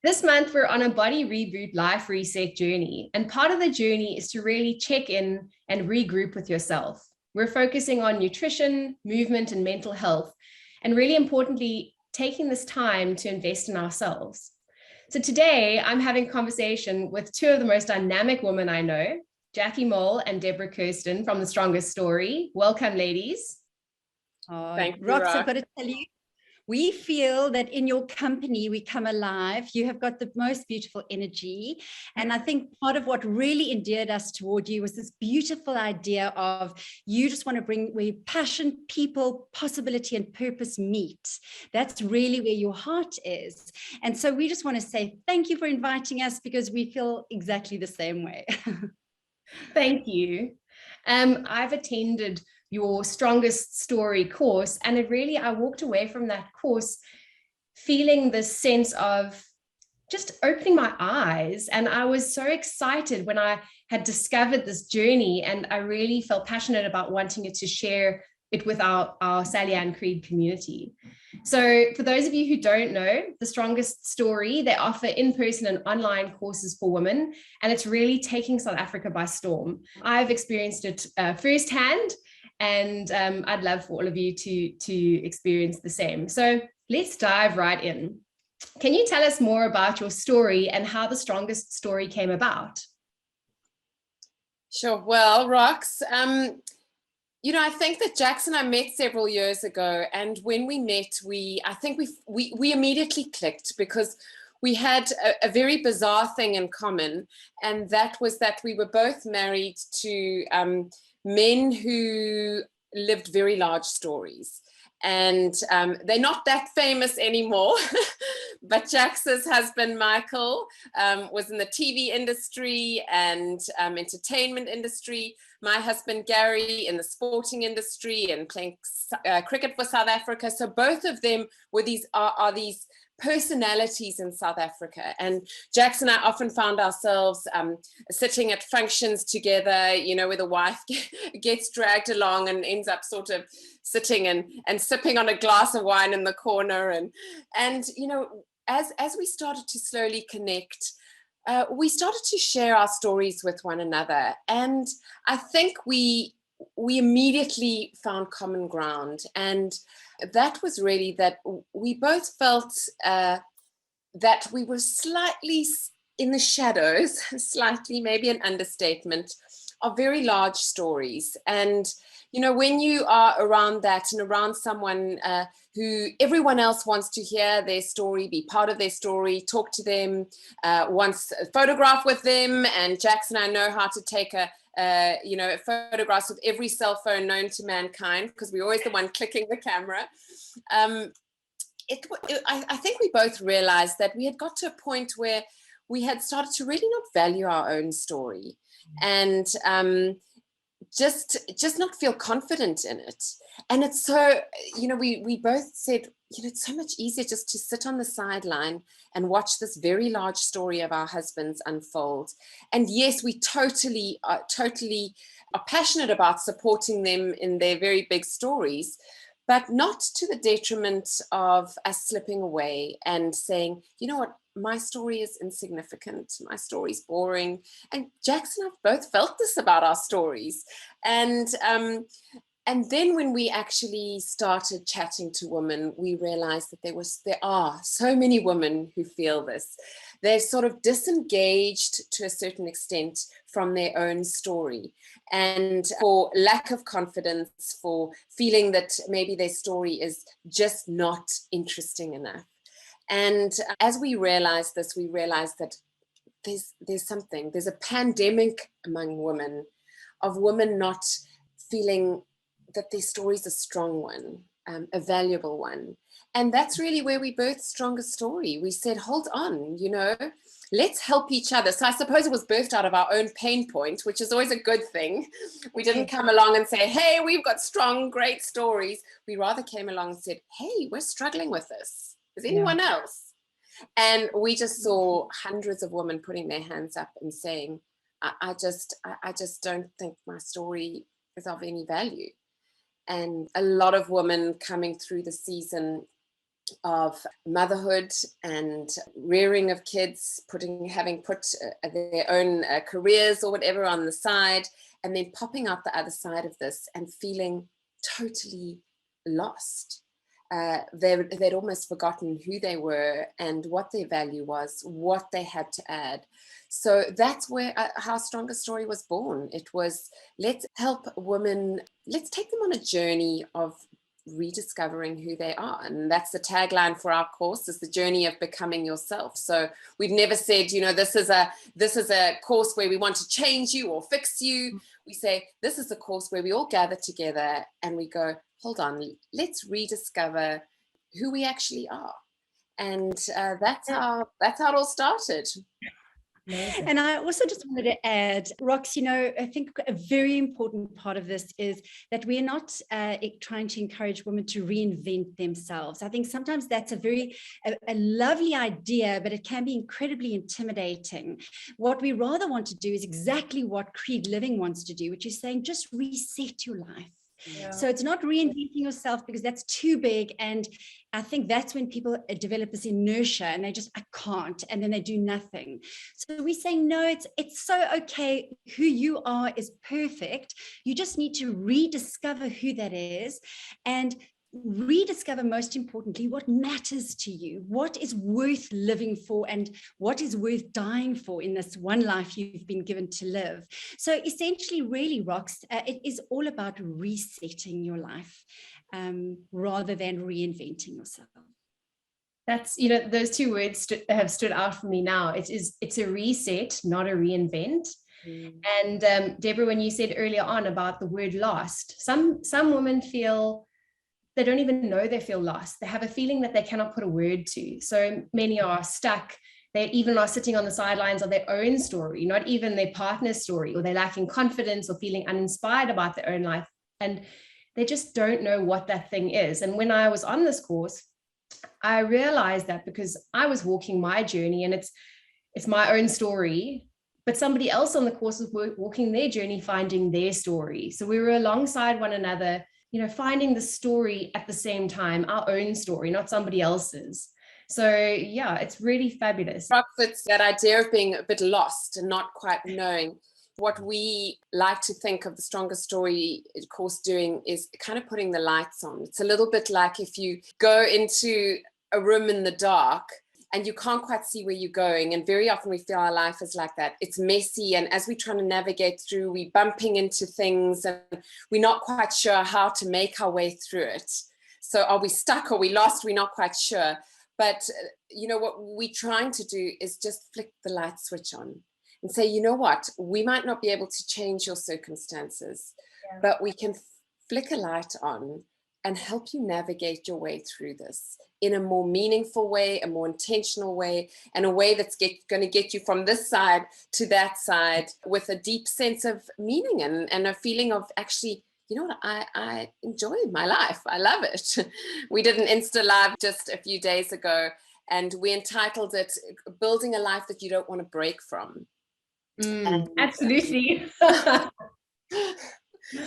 This month, we're on a body reboot life reset journey. And part of the journey is to really check in and regroup with yourself. We're focusing on nutrition, movement, and mental health, and really importantly, taking this time to invest in ourselves. So today, I'm having a conversation with two of the most dynamic women I know, Jacqui Mole and Deborah Kirsten from The Strongest Story. Welcome, ladies. Thank you, Rox. I've got to tell you, we feel that in your company, we come alive. You have got the most beautiful energy. And I think part of what really endeared us toward you was this beautiful idea of you just want to bring where passion, people, possibility, and purpose meet. That's really where your heart is. And so we just want to say thank you for inviting us because we feel exactly the same way. Thank you. I've attended your Strongest Story course, and I walked away from that course feeling this sense of just opening my eyes. And I was so excited when I had discovered this journey, and I really felt passionate about wanting to share it with our Sally Ann Creed community. So for those of you who don't know, The Strongest Story, they offer in-person and online courses for women, and it's really taking South Africa by storm. I've experienced it firsthand, and I'd love for all of you to experience the same. So let's dive right in. Can you tell us more about your story and how The Strongest Story came about? Sure. Well, Rox, I think that Jax and I met several years ago, and when we met, I think we immediately clicked because we had a very bizarre thing in common, and that was that we were both married to men who lived very large stories. And they're not that famous anymore, but Jax's husband, Michael, was in the TV industry and entertainment industry. My husband, Gary, in the sporting industry and playing cricket for South Africa. So both of them were these personalities in South Africa. And Jax and I often found ourselves sitting at functions together, where the wife gets dragged along and ends up sort of sitting and sipping on a glass of wine in the corner. And as we started to slowly connect, we started to share our stories with one another. And I think we immediately found common ground. And that was really that we both felt that we were slightly in the shadows, slightly maybe an understatement, of very large stories. And when you are around that and around someone who everyone else wants to hear their story, be part of their story, talk to them, wants a photograph with them, and Jax and I know how to take photographs with every cell phone known to mankind because we're always the one clicking the camera. I think we both realized that we had got to a point where we had started to really not value our own story and just not feel confident in it. And it's so, we both said, it's so much easier just to sit on the sideline and watch this very large story of our husbands unfold. And yes, we totally are passionate about supporting them in their very big stories, but not to the detriment of us slipping away and saying, you know what, my story is insignificant, my story's boring. And Jax and I both felt this about our stories. And then when we actually started chatting to women, we realized that there are so many women who feel this. They're sort of disengaged to a certain extent from their own story, and for lack of confidence, for feeling that maybe their story is just not interesting enough. And as we realized this, we realized that there's a pandemic among women of women not feeling that their story is a strong one, a valuable one. And that's really where we birthed Strongest Story. We said, hold on, let's help each other. So I suppose it was birthed out of our own pain point, which is always a good thing. We didn't come along and say, hey, we've got strong, great stories. We rather came along and said, hey, we're struggling with this. Is anyone else? And we just saw hundreds of women putting their hands up and saying, I just don't think my story is of any value. And a lot of women coming through the season of motherhood and rearing of kids, having put their own careers or whatever on the side, and then popping out the other side of this and feeling totally lost. They'd almost forgotten who they were and what their value was, what they had to add. So that's where Our Strongest Story was born. It was, let's help women, let's take them on a journey of rediscovering who they are. And that's the tagline for our course, is the journey of becoming yourself. So we've never said, this is a course where we want to change you or fix you. We say, this is a course where we all gather together and we go, hold on, let's rediscover who we actually are. And that's how it all started. Amazing. And I also just wanted to add, Rox, I think a very important part of this is that we're not trying to encourage women to reinvent themselves. I think sometimes that's a lovely idea, but it can be incredibly intimidating. What we rather want to do is exactly what Creed Living wants to do, which is saying, just reset your life. Yeah. So it's not reinventing yourself, because that's too big. And I think that's when people develop this inertia and they just, I can't, and then they do nothing. So we say, no, it's so okay. Who you are is perfect. You just need to rediscover who that is, and rediscover, most importantly, what matters to you, what is worth living for, and what is worth dying for in this one life you've been given to live. So essentially, really, Rox, it is all about resetting your life rather than reinventing yourself. That's, those two words have stood out for me now. It's a reset, not a reinvent. And Deborah, when you said earlier on about the word lost, some women feel they don't even know they feel lost. They have a feeling that they cannot put a word to. So many are stuck. They even are sitting on the sidelines of their own story, not even their partner's story, or they're lacking confidence or feeling uninspired about their own life. And they just don't know what that thing is. And when I was on this course, I realized that because I was walking my journey, and it's my own story, but somebody else on the course was walking their journey, finding their story. So we were alongside one another, finding the story at the same time, our own story, not somebody else's. So yeah, it's really fabulous. It's that idea of being a bit lost and not quite knowing. What we like to think of the Strongest Story course doing is kind of putting the lights on. It's a little bit like if you go into a room in the dark and you can't quite see where you're going. And very often we feel our life is like that. It's messy. And as we're trying to navigate through, we're bumping into things and we're not quite sure how to make our way through it. So are we stuck? Are we lost? We're not quite sure. But, what we're trying to do is just flick the light switch on and say, you know what? We might not be able to change your circumstances, but we can flick a light on and help you navigate your way through this in a more meaningful way, a more intentional way, and a way that's going to get you from this side to that side with a deep sense of meaning and a feeling of actually, I enjoy my life. I love it. We did an Insta Live just a few days ago, and we entitled it Building a Life That You Don't Want to Break From. Absolutely.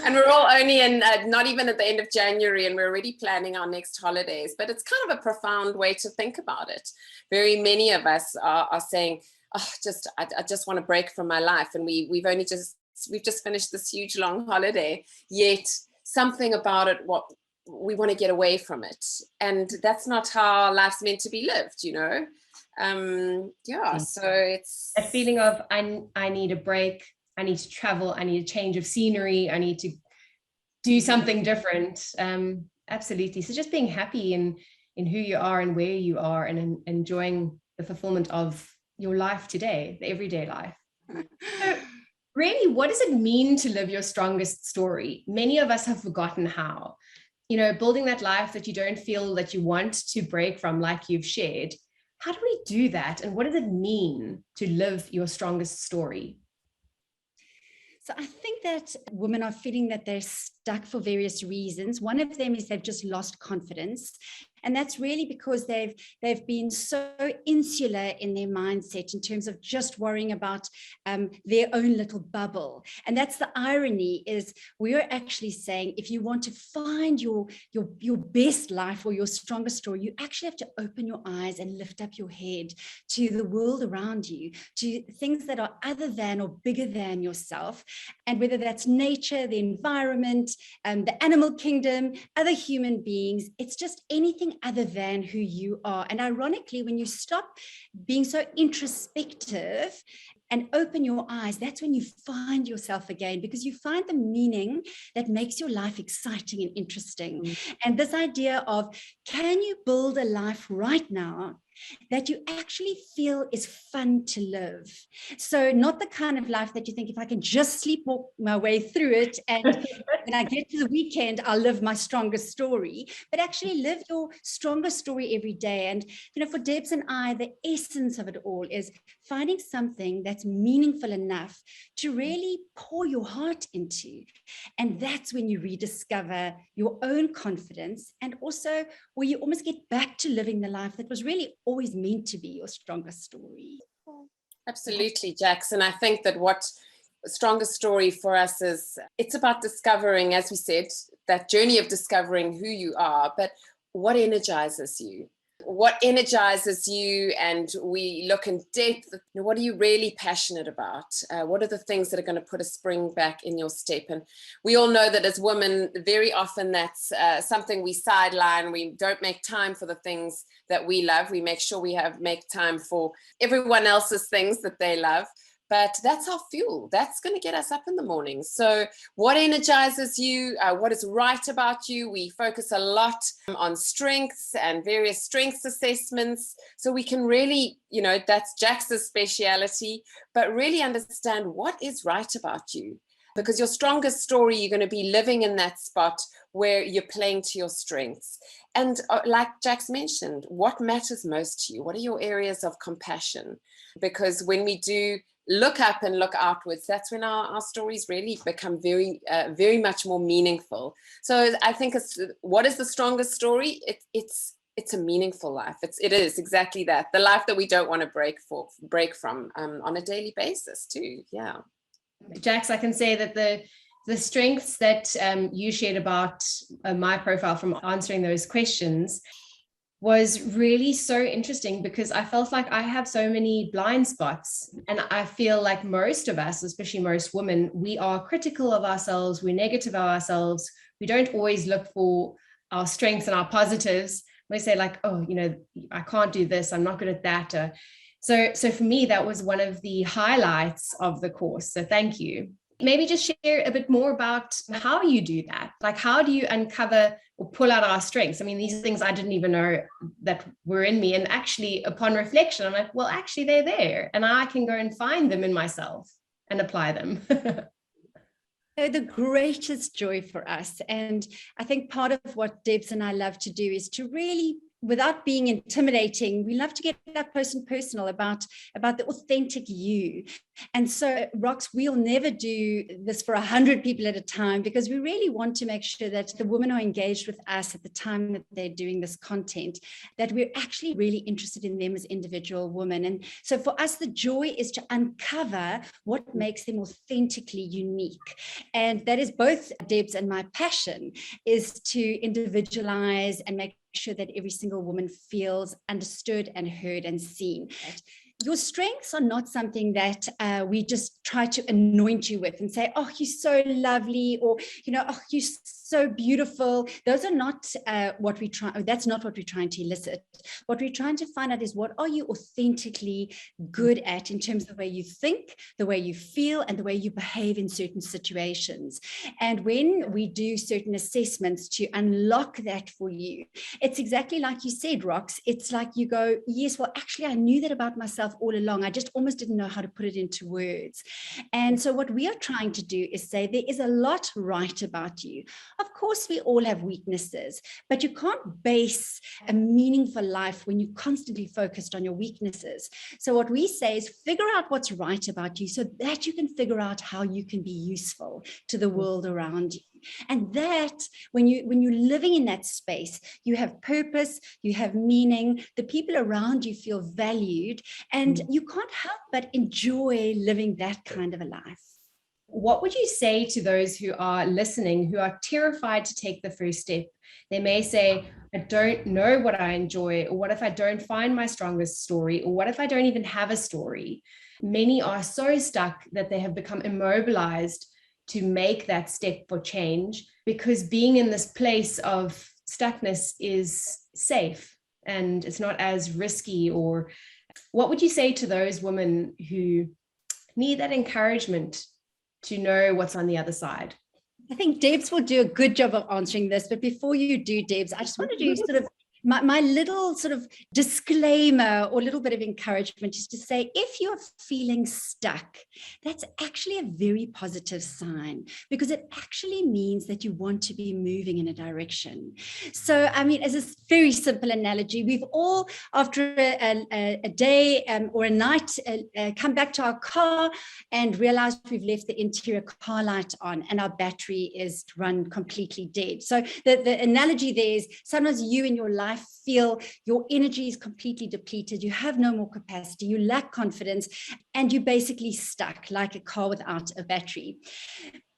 And we're all only in, not even at the end of January, and we're already planning our next holidays. But it's kind of a profound way to think about it. Very many of us are saying, I just want to break from my life. And we've just finished this huge long holiday, yet something about it, what we want to get away from it. And that's not how life's meant to be lived, So it's a feeling of, I need a break. I need to travel. I need a change of scenery. I need to do something different. Absolutely. So just being happy in who you are and where you are, and enjoying the fulfillment of your life today, the everyday life. So really, what does it mean to live your strongest story? Many of us have forgotten how. Building that life that you don't feel that you want to break from, like you've shared. How do we do that? And what does it mean to live your strongest story? So I think that women are feeling that they're stuck for various reasons. One of them is they've just lost confidence. And that's really because they've been so insular in their mindset in terms of just worrying about their own little bubble. And that's the irony, is we're actually saying, if you want to find your best life or your strongest story, you actually have to open your eyes and lift up your head to the world around you, to things that are other than or bigger than yourself. And whether that's nature, the environment, the animal kingdom, other human beings, it's just anything other than who you are. And ironically, when you stop being so introspective and open your eyes, that's when you find yourself again, because you find the meaning that makes your life exciting and interesting. And this idea of, can you build a life right now that you actually feel is fun to live? So not the kind of life that you think, if I can just sleepwalk my way through it, and when I get to the weekend, I'll live my strongest story, but actually live your strongest story every day. And, you know, for Debs and I, the essence of it all is finding something that's meaningful enough to really pour your heart into. And that's when you rediscover your own confidence, and also where you almost get back to living the life that was really always meant to be your strongest story. Absolutely, Jax. And I think that what strongest story for us is, it's about discovering, as we said, that journey of discovering who you are, but what energizes you? What energizes you? And we look in depth, what are you really passionate about? What are the things that are going to put a spring back in your step? And we all know that as women, very often that's something we sideline. We don't make time for the things that we love. We make sure we make time for everyone else's things that they love. But that's our fuel. That's going to get us up in the morning. So what energizes you? What is right about you? We focus a lot on strengths and various strengths assessments. So we can really, that's Jax's speciality, but really understand what is right about you. Because your strongest story, you're going to be living in that spot where you're playing to your strengths. And like Jax mentioned, what matters most to you? What are your areas of compassion? Because when we do look up and look outwards, that's when our stories really become very, very much more meaningful. So I think what is the strongest story? It's a meaningful life. It is exactly that. The life that we don't want to break from on a daily basis too. Yeah. Jax, I can say that the strengths that you shared about my profile from answering those questions was really so interesting, because I felt like I have so many blind spots, and I feel like most of us, especially most women, we are critical of ourselves, we're negative of ourselves, we don't always look for our strengths and our positives. We say like, oh, I can't do this, I'm not good at that. So for me, that was one of the highlights of the course. So thank you. Maybe just share a bit more about how you do that. Like, how do you uncover or pull out our strengths? I mean, these things I didn't even know that were in me. And actually, upon reflection, I'm like, well, actually, they're there. And I can go and find them in myself and apply them. They're the greatest joy for us. And I think part of what Debs and I love to do is to really, without being intimidating, we love to get up close and personal about the authentic you. And so, Rox, we'll never do this for 100 people at a time, because we really want to make sure that the women are engaged with us at the time that they're doing this content, that we're actually really interested in them as individual women. And so for us, the joy is to uncover what makes them authentically unique. And that is both Deb's and my passion, is to individualize and make sure that every single woman feels understood and heard and seen. Your strengths are not something that we just try to anoint you with and say, oh, you're so lovely, or, oh, you're so beautiful. Those are not what we try. That's not what we're trying to elicit. What we're trying to find out is, what are you authentically good at in terms of the way you think, the way you feel, and the way you behave in certain situations. And when we do certain assessments to unlock that for you, it's exactly like you said, Rox. It's like you go, yes, well, actually, I knew that about myself all along. I just almost didn't know how to put it into words. And so what we are trying to do is say, there is a lot right about you. Of course, we all have weaknesses, but you can't base a meaningful life when you're constantly focused on your weaknesses. So what we say is figure out what's right about you so that you can figure out how you can be useful to the world around you. And that when you're living in that space, you have purpose, you have meaning, the people around you feel valued, and you can't help but enjoy living that kind of a life. What would you say to those who are listening, who are terrified to take the first step? They may say, I don't know what I enjoy, or what if I don't find my strongest story, or what if I don't even have a story? Many are so stuck that they have become immobilized to make that step for change, because being in this place of stuckness is safe and it's not as risky. Or what would you say to those women who need that encouragement to know what's on the other side? I think Debs will do a good job of answering this, but before you do, Debs, I just want to do sort of my little sort of disclaimer or little bit of encouragement is to say, if you're feeling stuck, that's actually a very positive sign, because it actually means that you want to be moving in a direction. So, I mean, as a very simple analogy, we've all, after a day or a night, come back to our car and realized we've left the interior car light on and our battery is run completely dead. So the analogy there is sometimes you in your life feel your energy is completely depleted, you have no more capacity, you lack confidence, and you're basically stuck like a car without a battery.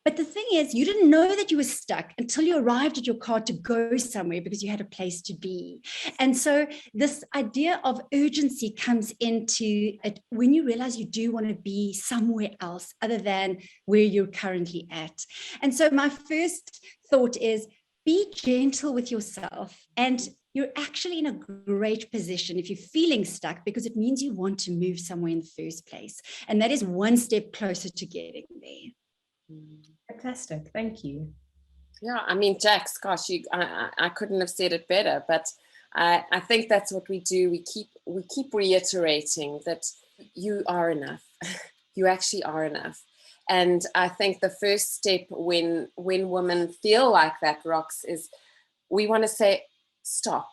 But the thing is, you didn't know that you were stuck until you arrived at your car to go somewhere because you had a place to be. And so this idea of urgency comes into it when you realize you do want to be somewhere else other than where you're currently at. And so my first thought is, be gentle with yourself, and you're actually in a great position if you're feeling stuck, because it means you want to move somewhere in the first place. And that is one step closer to getting there. Fantastic. Thank you. Yeah, I mean, Jax, gosh, I couldn't have said it better, but I think that's what we do. We keep reiterating that you are enough. You actually are enough. And I think the first step when women feel like that, Rox, is we want to say, stop,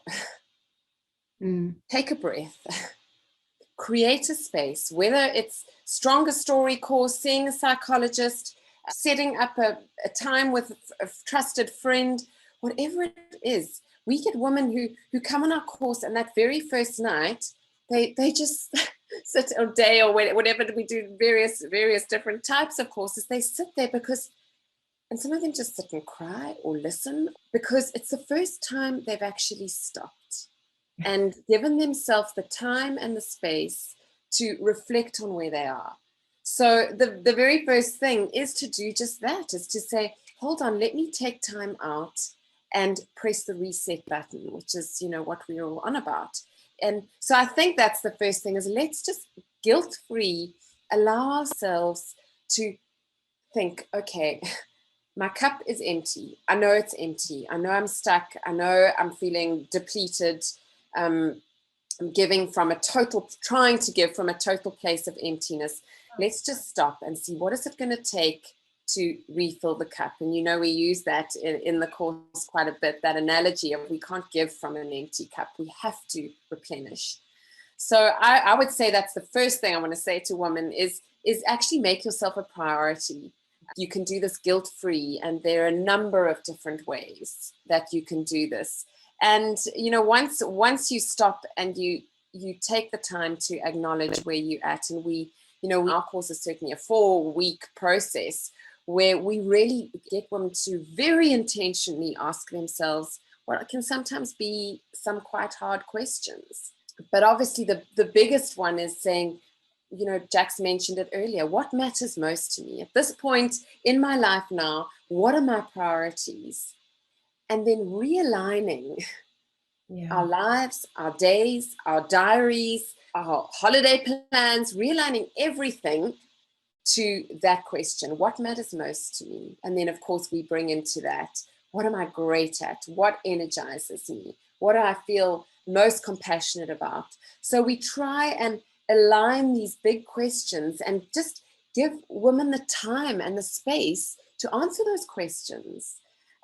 take a breath, create a space, whether it's stronger story course, seeing a psychologist, setting up a time with a trusted friend, whatever it is. We get women who come on our course, and that very first night, they just sit all day, or whatever we do, various different types of courses. They sit there and some of them just sit and cry or listen, because it's the first time they've actually stopped and given themselves the time and the space to reflect on where they are. So the very first thing is to do just that, is to say, hold on, let me take time out and press the reset button, which is, what we're all on about. And so I think that's the first thing, is let's just guilt-free allow ourselves to think, okay, my cup is empty. I know it's empty. I know I'm stuck. I know I'm feeling depleted. I'm trying to give from a total place of emptiness. Let's just stop and see, what is it going to take to refill the cup? And we use that in the course quite a bit, that analogy of we can't give from an empty cup. We have to replenish. So I would say that's the first thing I want to say to women is actually make yourself a priority. You can do this guilt-free, and there are a number of different ways that you can do this. And once you stop and you take the time to acknowledge where you're at, and our course is certainly a 4-week process where we really get women to very intentionally ask themselves what can sometimes be some quite hard questions. But obviously the biggest one is saying, Jax mentioned it earlier, what matters most to me at this point in my life now? What are my priorities? And then realigning our lives, our days, our diaries, our holiday plans, realigning everything to that question, what matters most to me? And then, of course, we bring into that, what am I great at? What energizes me? What do I feel most compassionate about? So we try and align these big questions and just give women the time and the space to answer those questions.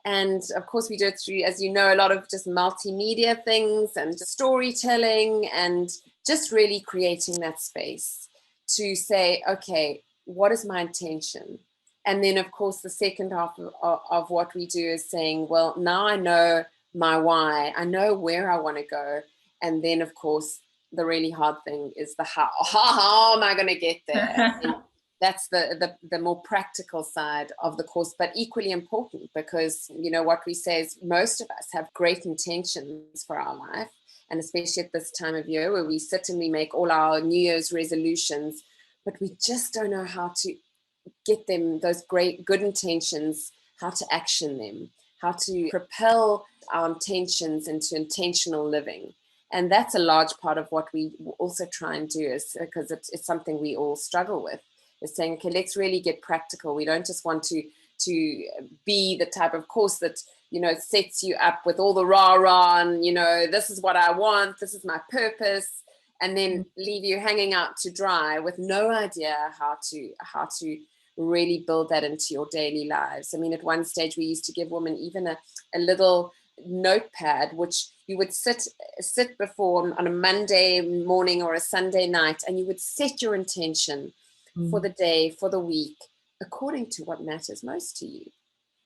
And of course, we do it through, as you know, a lot of just multimedia things and storytelling, and just really creating that space to say, okay, what is my intention? And then, of course, the second half of what we do is saying, well, now I know my why, I know where I want to go. And then, of course, the really hard thing is the how. How am I going to get there? That's the more practical side of the course, but equally important, because, you know, what we say is most of us have great intentions for our life. And especially at this time of year where we sit and we make all our New Year's resolutions, but we just don't know how to get them, those great, good intentions, how to action them, how to propel our intentions into intentional living. And that's a large part of what we also try and do, is because it's something we all struggle with. Is saying, okay, let's really get practical. We don't just want to be the type of course that, you know, sets you up with all the rah-rah and, you know, this is what I want, this is my purpose, and then leave you hanging out to dry with no idea how to really build that into your daily lives. I mean, at one stage we used to give women even a little notepad which you would sit before on a Monday morning or a Sunday night, and you would set your intention for the day, for the week, according to what matters most to you.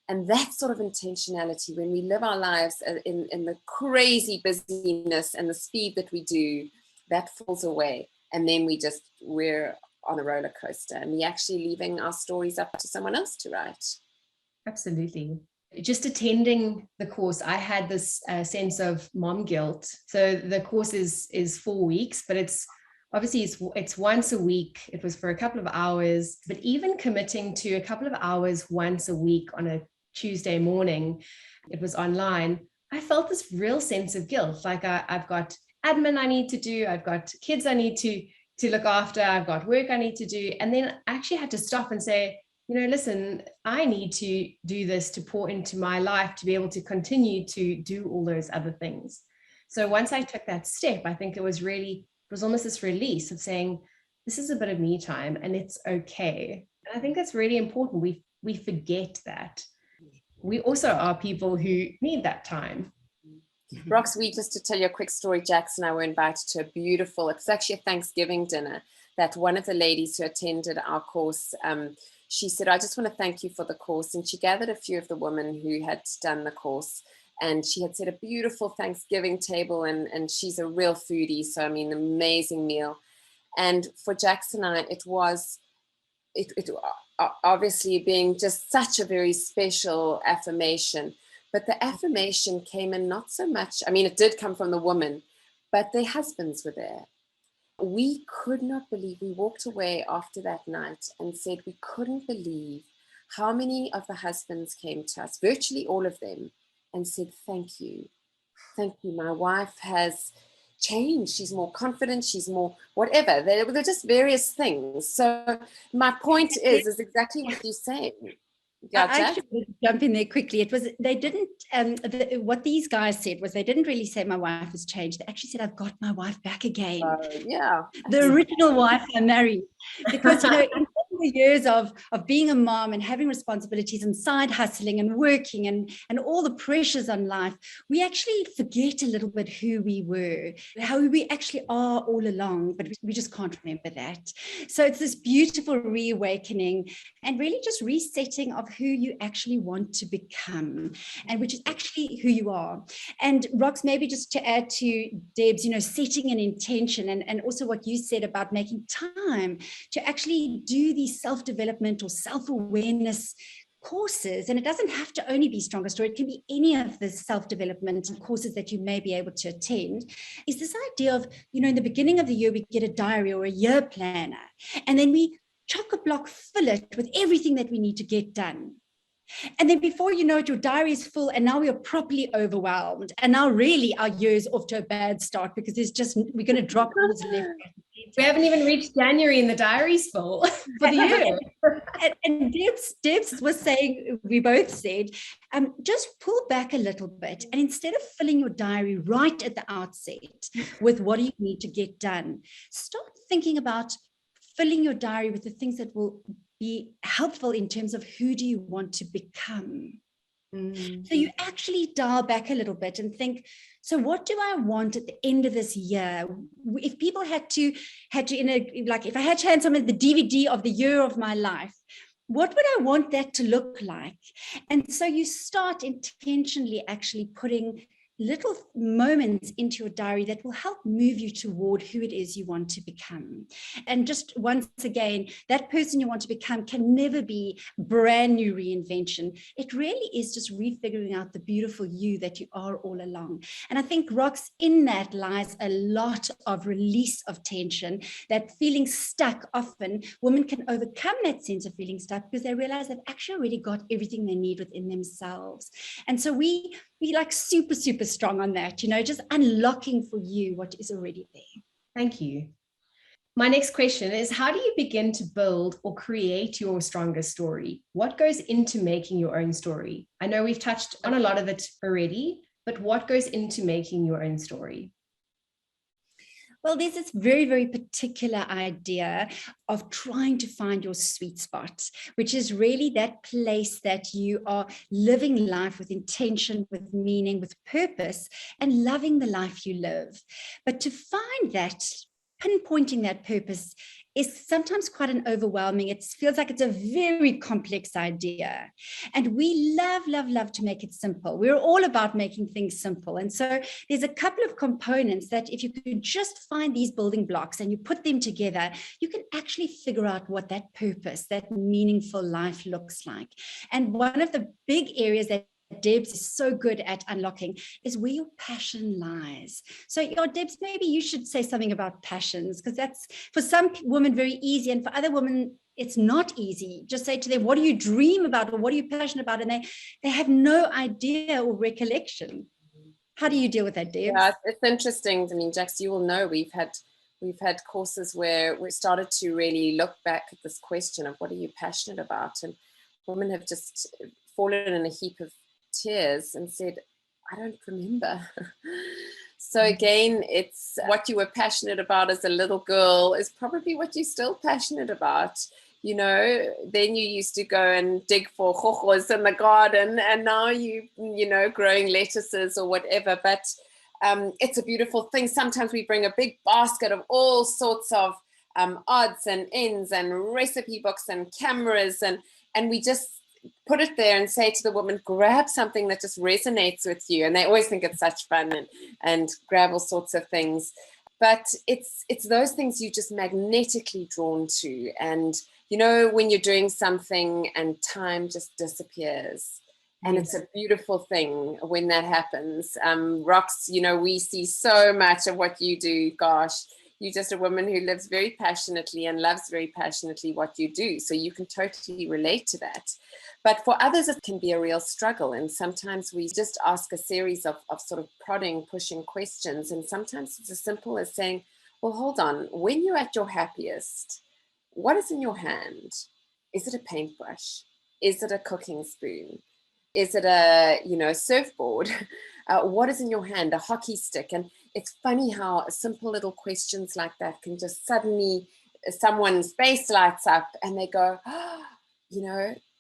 And that sort of intentionality, when we live our lives in the crazy busyness and the speed that we do, that falls away. And then we're on a roller coaster, and we're actually leaving our stories up to someone else to write. Absolutely. Just attending the course, I had this sense of mom guilt. So the course is 4 weeks, but it's once a week. It was for a couple of hours, but even committing to a couple of hours once a week on a Tuesday morning, it was online, I felt this real sense of guilt. Like I've got admin I need to do, I've got kids I need to look after, I've got work I need to do. And then I actually had to stop and say, you know, listen, I need to do this to pour into my life to be able to continue to do all those other things. So once I took that step, I think it was almost this release of saying, this is a bit of me time and it's okay. And I think that's really important. We forget that. We also are people who need that time. Roxy, just to tell you a quick story, Jackson and I were invited to a beautiful, it's actually a Thanksgiving dinner, that one of the ladies who attended our course, she said, I just want to thank you for the course. And she gathered a few of the women who had done the course, and she had set a beautiful Thanksgiving table, and she's a real foodie. So, I mean, amazing meal. And for Jackson and I, it was obviously being just such a very special affirmation. But the affirmation came in not so much, I mean, it did come from the woman, but their husbands were there. We could not believe, we walked away after that night and said we couldn't believe how many of the husbands came to us, virtually all of them, and said, thank you, my wife has changed, she's more confident, she's more whatever. They're just various things. So my point is exactly what you're saying. I should jump in there quickly. It was, they didn't, what these guys said was, they didn't really say my wife has changed. They actually said, I've got my wife back again. Yeah. The original wife I married. Because, you know, in the years of being a mom and having responsibilities and side hustling and working and all the pressures on life, we actually forget a little bit who we were, how we actually are all along, but we just can't remember that. So it's this beautiful reawakening and really just resetting of who you actually want to become, and which is actually who you are. And Rox, maybe just to add to Deb's, you know, setting an intention, and also what you said about making time to actually do these self-development or self-awareness courses. And it doesn't have to only be Stronger Story, it can be any of the self-development courses that you may be able to attend. Is this idea of, you know, in the beginning of the year, we get a diary or a year planner, and then we chock-a-block fill it with everything that we need to get done. And then before you know it, your diary is full, and now we are properly overwhelmed. And now really our year is off to a bad start, because we're going to drop all this left. We haven't even reached January and the diary's full for the year. And Debs was saying, we both said, just pull back a little bit. And instead of filling your diary right at the outset with what do you need to get done, start thinking about filling your diary with the things that will be helpful in terms of who do you want to become. So you actually dial back a little bit and think, so what do I want at the end of this year? If people had to if I had to hand someone the DVD of the year of my life, what would I want that to look like? And so you start intentionally actually putting little moments into your diary that will help move you toward who it is you want to become. And just once again, that person you want to become can never be brand new reinvention. It really is just refiguring out the beautiful you that you are all along. And I think, Rox, in that lies a lot of release of tension, that feeling stuck. Often women can overcome that sense of feeling stuck because they realize they've actually already got everything they need within themselves. And so we like super, super strong on that, just unlocking for you what is already there. Thank you. My next question is, how do you begin to build or create your strongest story? What goes into making your own story? I know we've touched on a lot of it already, but what goes into making your own story? Well, there's this very, very particular idea of trying to find your sweet spot, which is really that place that you are living life with intention, with meaning, with purpose, and loving the life you live. But to find that, pinpointing that purpose is sometimes quite an overwhelming. It feels like it's a very complex idea. And we love to make it simple. We're all about making things simple. And so there's a couple of components that if you could just find these building blocks and you put them together, you can actually figure out what that purpose, that meaningful life looks like. And one of the big areas that Debs is so good at unlocking is where your passion lies. So, Debs, maybe you should say something about passions, because that's for some women very easy, and for other women it's not easy. Just say to them, what do you dream about, or what are you passionate about? And they have no idea or recollection. How do you deal with that, Debs? Yeah, it's interesting. I mean, Jax, you will know we've had courses where we started to really look back at this question of what are you passionate about, and women have just fallen in a heap of tears and said, I don't remember. So again, it's what you were passionate about as a little girl is probably what you're still passionate about. Then you used to go and dig for chojos in the garden, and now growing lettuces or whatever. But it's a beautiful thing. Sometimes we bring a big basket of all sorts of odds and ends and recipe books and cameras, and we just put it there and say to the woman, grab something that just resonates with you. And they always think it's such fun and grab all sorts of things. But it's those things you just magnetically drawn to. And, when you're doing something and time just disappears. And it's a beautiful thing when that happens. Rox, we see so much of what you do. Gosh, you're just a woman who lives very passionately and loves very passionately what you do. So you can totally relate to that. But for others, it can be a real struggle. And sometimes we just ask a series of sort of prodding, pushing questions. And sometimes it's as simple as saying, well, hold on, when you're at your happiest, what is in your hand? Is it a paintbrush? Is it a cooking spoon? Is it a, surfboard? What is in your hand? A hockey stick? And it's funny how simple little questions like that can just suddenly, someone's face lights up and they go,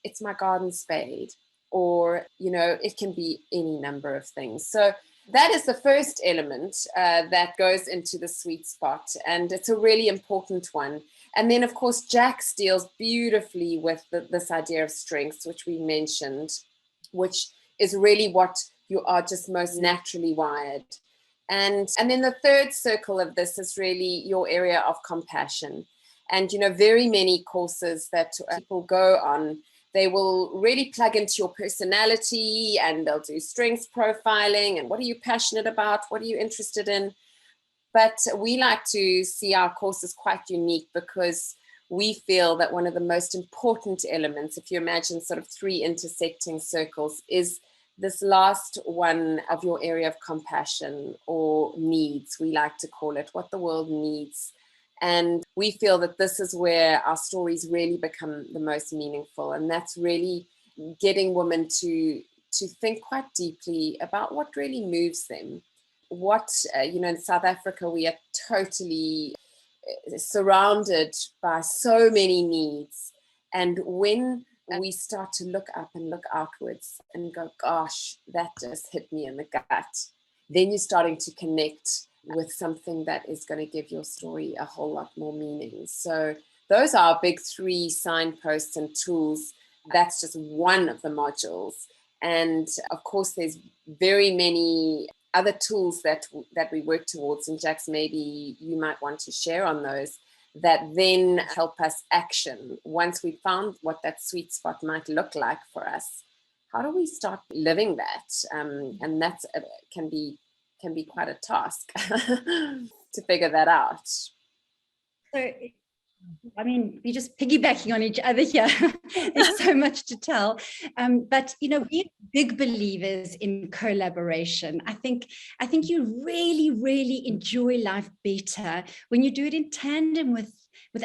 it's my garden spade, or, it can be any number of things. So that is the first element that goes into the sweet spot. And it's a really important one. And then, of course, Jax deals beautifully with this idea of strengths, which we mentioned, which is really what you are just most naturally wired. And then the third circle of this is really your area of compassion. And, very many courses that people go on, they will really plug into your personality and they'll do strengths profiling and what are you passionate about? What are you interested in? But we like to see our courses quite unique because we feel that one of the most important elements, if you imagine sort of three intersecting circles, is this last one of your area of compassion or needs, we like to call it, what the world needs. And we feel that this is where our stories really become the most meaningful. And that's really getting women to think quite deeply about what really moves them. What, in South Africa, we are totally surrounded by so many needs. And when we start to look up and look outwards and go, gosh, that just hit me in the gut. Then you're starting to connect with something that is going to give your story a whole lot more meaning. So those are our big 3 signposts and tools. That's just one of the modules. And of course, there's very many other tools that we work towards. And Jax, maybe you might want to share on those that then help us action. Once we found what that sweet spot might look like for us, how do we start living that? And that can be quite a task to figure that out. So, I mean, we're just piggybacking on each other here. There's so much to tell. But, we're big believers in collaboration. I think you really, really enjoy life better when you do it in tandem with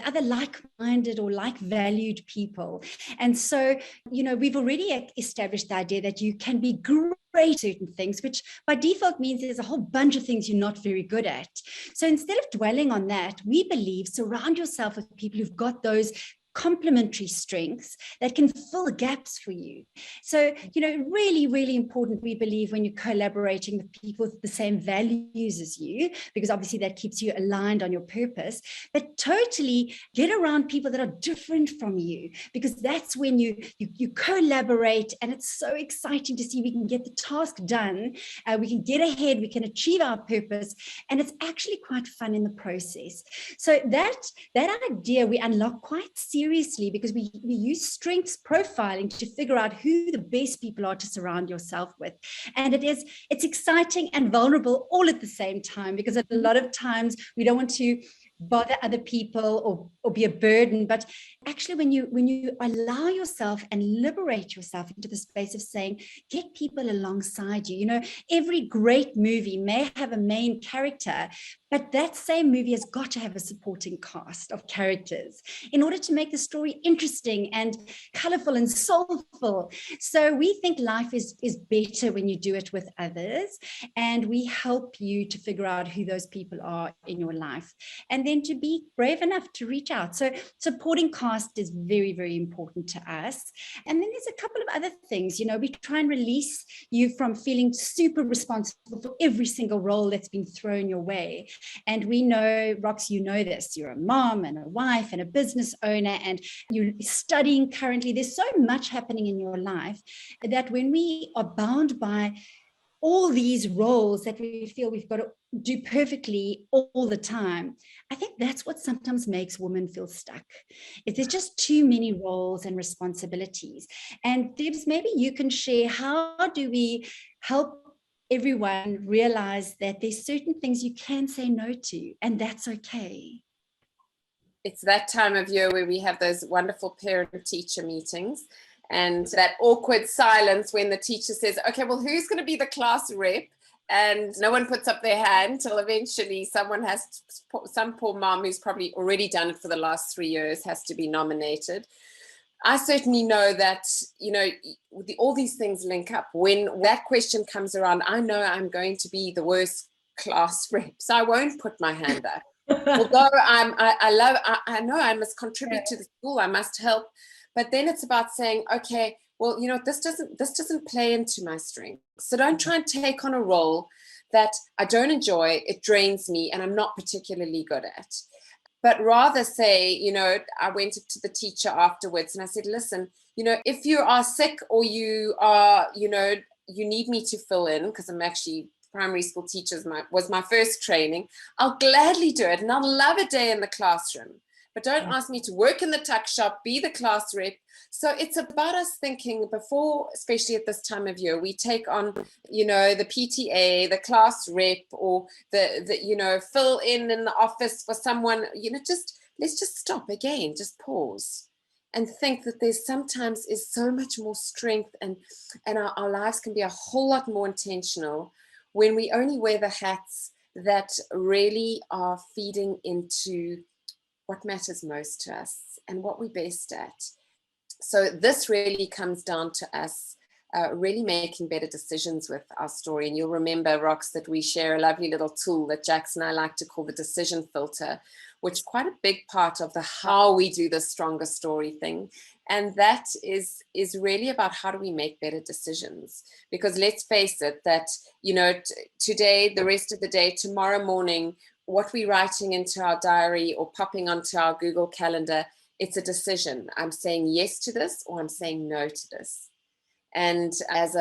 other like-minded or like-valued people. And so, we've already established the idea that you can be great at certain things, which by default means there's a whole bunch of things you're not very good at. So instead of dwelling on that, we believe surround yourself with people who've got those complementary strengths that can fill the gaps for you. So, really, really important, we believe, when you're collaborating with people with the same values as you, because obviously that keeps you aligned on your purpose, but totally get around people that are different from you, because that's when you collaborate, and it's so exciting to see we can get the task done, we can get ahead, we can achieve our purpose, and it's actually quite fun in the process. So that idea we unlock quite seriously, because we use strengths profiling to figure out who the best people are to surround yourself with. And it's exciting and vulnerable all at the same time, because a lot of times we don't want to bother other people or be a burden. But actually, when you allow yourself and liberate yourself into the space of saying, get people alongside you. Every great movie may have a main character, but that same movie has got to have a supporting cast of characters in order to make the story interesting and colorful and soulful. So we think life is better when you do it with others, and we help you to figure out who those people are in your life, and then to be brave enough to reach out. So supporting cast is very, very important to us. And then there's a couple of other things. We try and release you from feeling super responsible for every single role that's been thrown your way. And we know, Roxy, you know this, you're a mom and a wife and a business owner, and you're studying currently. There's so much happening in your life that when we are bound by all these roles that we feel we've got to do perfectly all the time, I think that's what sometimes makes women feel stuck. There's just too many roles and responsibilities. And Debs, maybe you can share, how do we help everyone realize that there's certain things you can say no to, and that's okay? It's that time of year where we have those wonderful parent-teacher meetings, and that awkward silence when the teacher says, okay, well, who's going to be the class rep? And no one puts up their hand till eventually some poor mom who's probably already done it for the last 3 years has to be nominated. I certainly know that, all these things link up. When that question comes around, I know I'm going to be the worst class rep, so I won't put my hand up. Although I know I must contribute to the school, I must help. But then it's about saying, okay, well, this doesn't play into my strengths. So don't try and take on a role that I don't enjoy, it drains me, and I'm not particularly good at. But rather say, I went to the teacher afterwards and I said, listen, if you are sick or you are, you need me to fill in, because I'm actually primary school teacher was my first training, I'll gladly do it. And I'll love a day in the classroom. But don't ask me to work in the tuck shop, be the class rep. So it's about us thinking before, especially at this time of year, we take on, the PTA, the class rep, or the fill in the office for someone, let's just stop again, just pause and think that there's sometimes is so much more strength, and our lives can be a whole lot more intentional when we only wear the hats that really are feeding into what matters most to us and what we're best at. So this really comes down to us really making better decisions with our story. And you'll remember, Rox, that we share a lovely little tool that Jax and I like to call the decision filter, which is quite a big part of the how we do the stronger story thing. And that is really about how do we make better decisions? Because let's face it, that, you know, today, the rest of the day, tomorrow morning, what we're writing into our diary or popping onto our Google Calendar, it's a decision. I'm saying yes to this, or I'm saying no to this. And as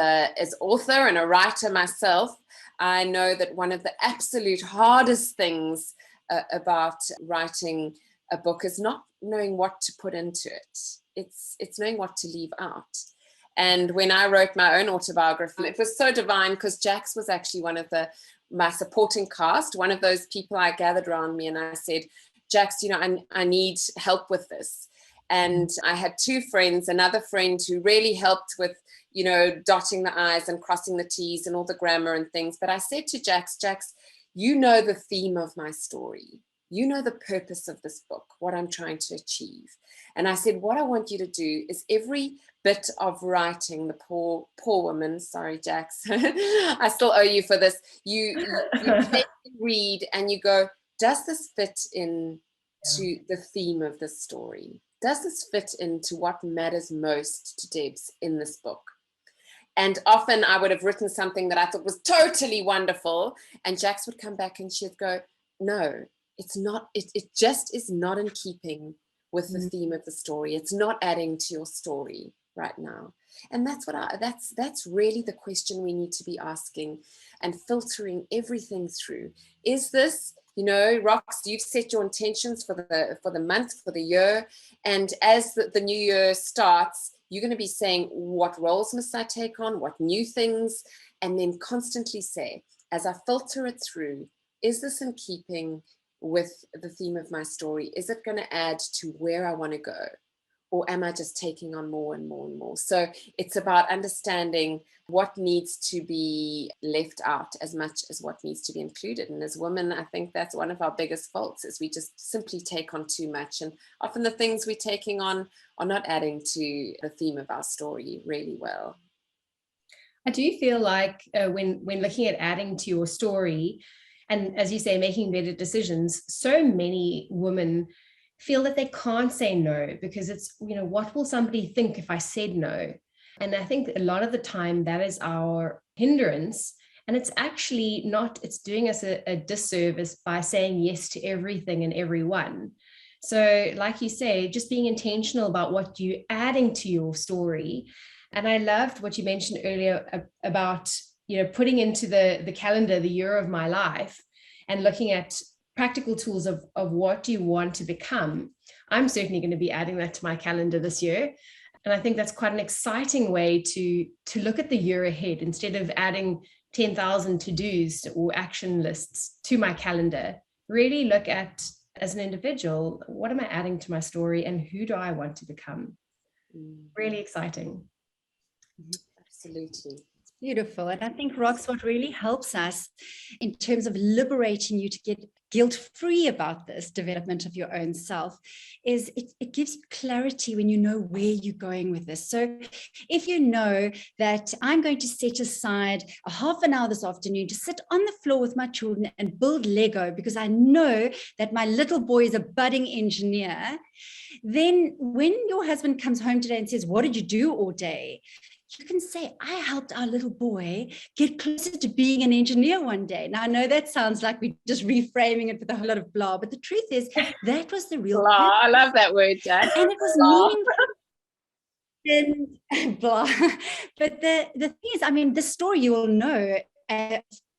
author and a writer myself, I know that one of the absolute hardest things about writing a book is not knowing what to put into it. It's knowing what to leave out. And when I wrote my own autobiography, it was so divine because Jax was actually one of my supporting cast, one of those people I gathered around me, and I said, Jax, you know, I need help with this. And I had two friends, another friend who really helped with, you know, dotting the I's and crossing the T's and all the grammar and things. But I said to Jax, you know the theme of my story. You know the purpose of this book, what I'm trying to achieve. And I said, what I want you to do is every bit of writing, the poor woman, sorry, Jax, I still owe you for this. You take and read and you go, does this fit in to the theme of this story? Does this fit into what matters most to Debs in this book? And often I would have written something that I thought was totally wonderful, and Jax would come back and she'd go, no, it's not, it just is not in keeping with the theme of the story. It's not adding to your story right now. And that's that's really the question we need to be asking and filtering everything through. Is this, you know, Rox, you've set your intentions for the month, for the year, and as the new year starts, you're going to be saying, what roles must I take on? What new things? And then constantly say, as I filter it through, is this in keeping with the theme of my story? Is it going to add to where I want to go? Or am I just taking on more and more and more? So it's about understanding what needs to be left out as much as what needs to be included. And as women, I think that's one of our biggest faults, is we just simply take on too much. And often the things we're taking on are not adding to the theme of our story really well. I do feel like when looking at adding to your story, and as you say, making better decisions, so many women feel that they can't say no because it's, you know, what will somebody think if I said no? And I think a lot of the time that is our hindrance. And it's actually not, it's doing us a disservice by saying yes to everything and everyone. So like you say, just being intentional about what you're adding to your story. And I loved what you mentioned earlier about, you know, putting into the calendar the year of my life and looking at practical tools of what do you want to become. I'm certainly going to be adding that to my calendar this year. And I think that's quite an exciting way to look at the year ahead instead of adding 10,000 to-dos or action lists to my calendar. Really look at, as an individual, what am I adding to my story and who do I want to become? Really exciting. Absolutely. Beautiful. And I think, Rox, what really helps us in terms of liberating you to get guilt-free about this development of your own self is it gives you clarity when you know where you're going with this. So if you know that I'm going to set aside a half an hour this afternoon to sit on the floor with my children and build Lego because I know that my little boy is a budding engineer, then when your husband comes home today and says, what did you do all day? You can say, I helped our little boy get closer to being an engineer one day. Now, I know that sounds like we're just reframing it with a whole lot of blah, but the truth is that was the real blah. purpose. I love that word, Jack. And it was meaningful. And blah. But the thing is, I mean, the story you will know,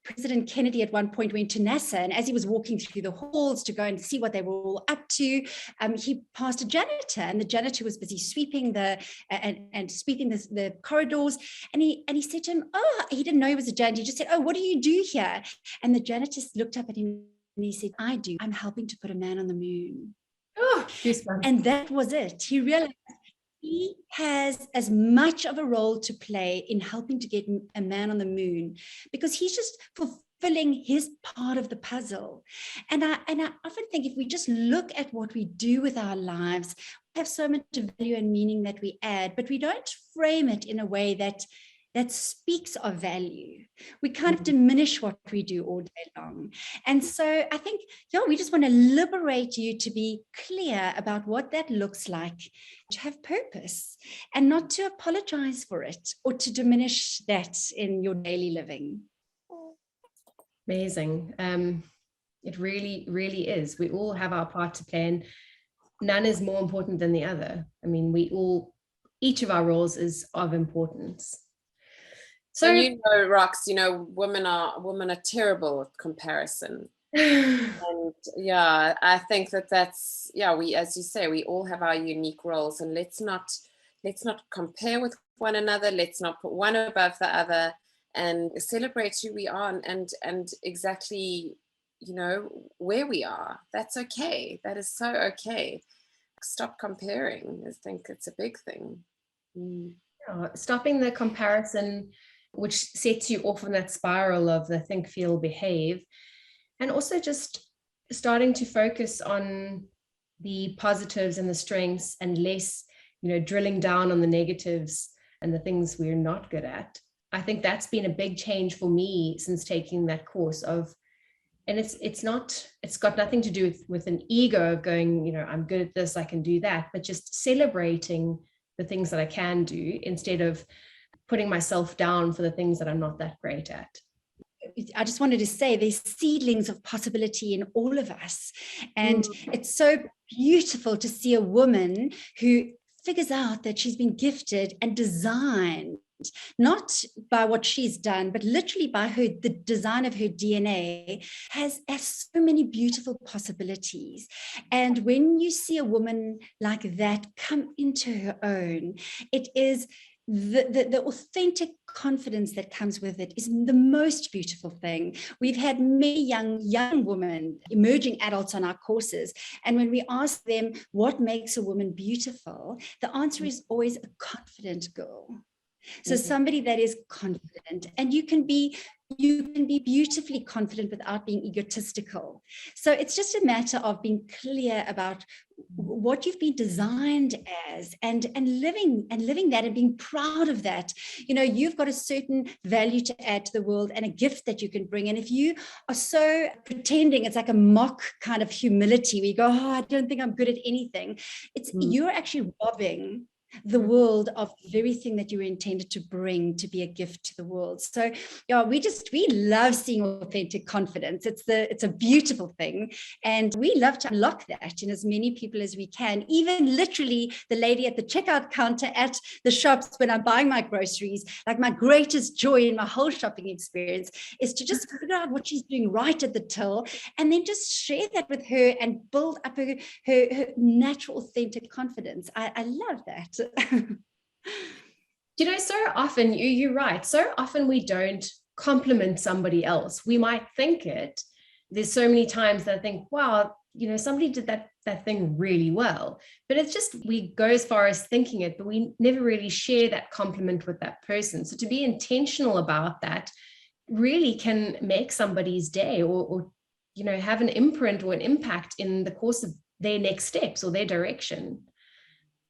President Kennedy at one point went to NASA, and as he was walking through the halls to go and see what they were all up to, he passed a janitor, and the janitor was busy sweeping sweeping the corridors. And he said to him, "Oh," he didn't know he was a janitor. He just said, "Oh, what do you do here?" And the janitor looked up at him and he said, I'm helping to put a man on the moon." Oh, and that was it. He realized he has as much of a role to play in helping to get a man on the moon because he's just fulfilling his part of the puzzle. And I often think if we just look at what we do with our lives, we have so much value and meaning that we add, but we don't frame it in a way that that speaks of value. We kind of diminish what we do all day long. And so I think, we just want to liberate you to be clear about what that looks like, to have purpose and not to apologize for it or to diminish that in your daily living. Amazing. It really, really is. We all have our part to play, and none is more important than the other. I mean, each of our roles is of importance. So, Rox, women are terrible at comparison. And I think that's, we, as you say, we all have our unique roles, and let's not compare with one another. Let's not put one above the other, and celebrate who we are and exactly, where we are. That's okay. That is so okay. Stop comparing. I think it's a big thing. Stopping the comparison, which sets you off on that spiral of the think, feel, behave, and also just starting to focus on the positives and the strengths, and less, drilling down on the negatives and the things we're not good at. I think that's been a big change for me since taking that course and it's got nothing to do with an ego of going, I'm good at this, I can do that, but just celebrating the things that I can do instead of putting myself down for the things that I'm not that great at. I just wanted to say there's seedlings of possibility in all of us. And it's so beautiful to see a woman who figures out that she's been gifted and designed, not by what she's done, but literally by the design of her DNA has so many beautiful possibilities. And when you see a woman like that come into her own, it is the authentic confidence that comes with it is the most beautiful thing. We've had many young women, emerging adults on our courses, and when we ask them what makes a woman beautiful, the answer is always a confident girl. So somebody that is confident, and you can be beautifully confident without being egotistical. So it's just a matter of being clear about what you've been designed as, and living that, and being proud of that. You've got a certain value to add to the world and a gift that you can bring. And if you are so pretending, it's like a mock kind of humility where you go, I don't think I'm good at anything. You're actually robbing the world of the very thing that you were intended to bring, to be a gift to the world. So we love seeing authentic confidence. It's a beautiful thing, and we love to unlock that in as many people as we can. Even literally the lady at the checkout counter at the shops when I'm buying my groceries, like my greatest joy in my whole shopping experience is to just figure out what she's doing right at the till, and then just share that with her and build up her natural authentic confidence. I love that. So often, you're right, so often we don't compliment somebody else. We might think it. There's so many times that I think, wow, somebody did that thing really well, but it's just, we go as far as thinking it, but we never really share that compliment with that person. So to be intentional about that really can make somebody's day, or have an imprint or an impact in the course of their next steps or their direction.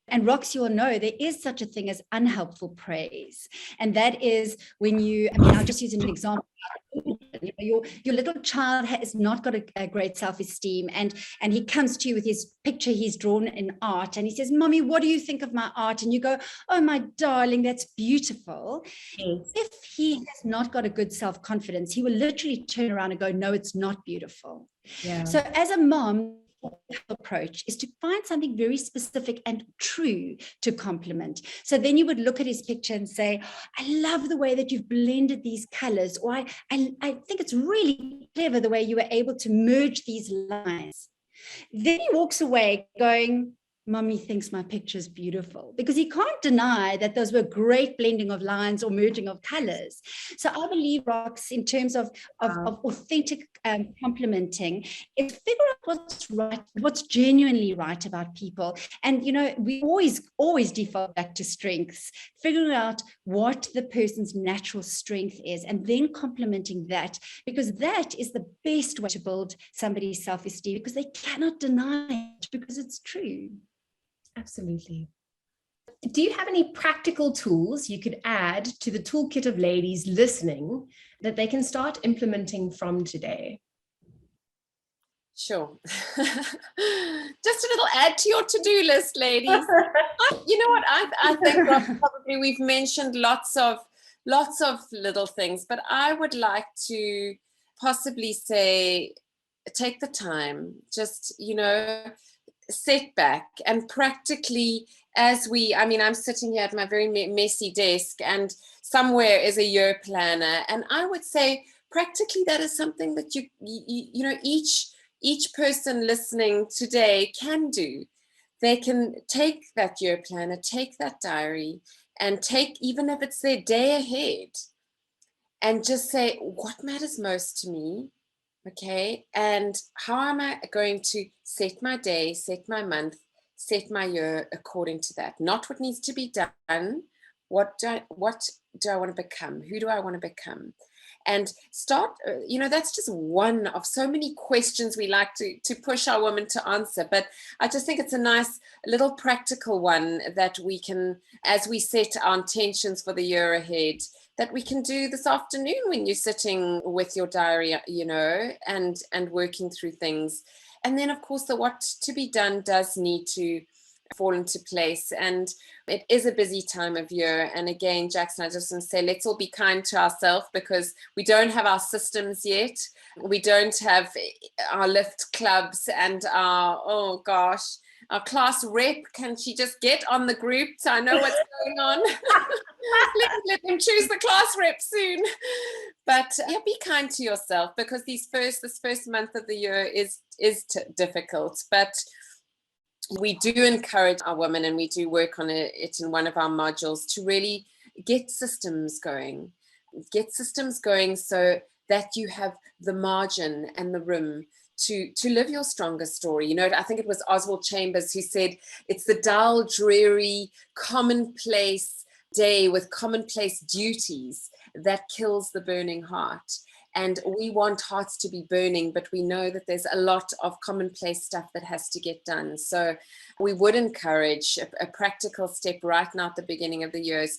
And Roxy will know there is such a thing as unhelpful praise. And that is when I'll just use an example. Your little child has not got a great self-esteem, and he comes to you with his picture he's drawn in art, and he says, Mommy, what do you think of my art? And you go, oh, my darling, that's beautiful. Yes. If he has not got a good self-confidence, he will literally turn around and go, no, it's not beautiful. Yeah. So as a mom, approach is to find something very specific and true to compliment. So then you would look at his picture and say, I love the way that you've blended these colors, or I think it's really clever the way you were able to merge these lines. Then he walks away going, Mommy thinks my picture is beautiful, because he can't deny that those were great blending of lines or merging of colors. So I believe, Rox, in terms of authentic complimenting, is figure out what's right, what's genuinely right about people. And, we always default back to strengths, figuring out what the person's natural strength is, and then complimenting that, because that is the best way to build somebody's self-esteem, because they cannot deny it, because it's true. Absolutely. do you have any practical tools you could add to the toolkit of ladies listening that they can start implementing from today? Sure. Just a little add to your to-do list, ladies. You know what? I think probably we've mentioned lots of little things, but I would like to possibly say, take the time, just, sit back and practically I'm sitting here at my very messy desk, and somewhere is a year planner. And I would say practically that is something that each person listening today can do. They can take that year planner, take that diary, and take, even if it's their day ahead, and just say, what matters most to me? Okay, and how am I going to set my day, set my month, set my year according to that? Not what needs to be done. What do I want to become? Who do I want to become? And start, that's just one of so many questions we like to push our women to answer. But I just think it's a nice little practical one that we can, as we set our intentions for the year ahead, that we can do this afternoon when you're sitting with your diary, and working through things. And then, of course, the what to be done does need to fall into place. And it is a busy time of year. And again, Jackson, I just want to say, let's all be kind to ourselves, because we don't have our systems yet. We don't have our lift clubs and our class rep. Can she just get on the group so I know what's going on? let them choose the class rep soon. But be kind to yourself, because this first month of the year is difficult. But we do encourage our women, and we do work on it in one of our modules, to really get systems going so that you have the margin and the room to live your strongest story. I think it was Oswald Chambers who said, it's the dull, dreary, commonplace day with commonplace duties that kills the burning heart. And we want hearts to be burning, but we know that there's a lot of commonplace stuff that has to get done. So we would encourage a practical step right now at the beginning of the year is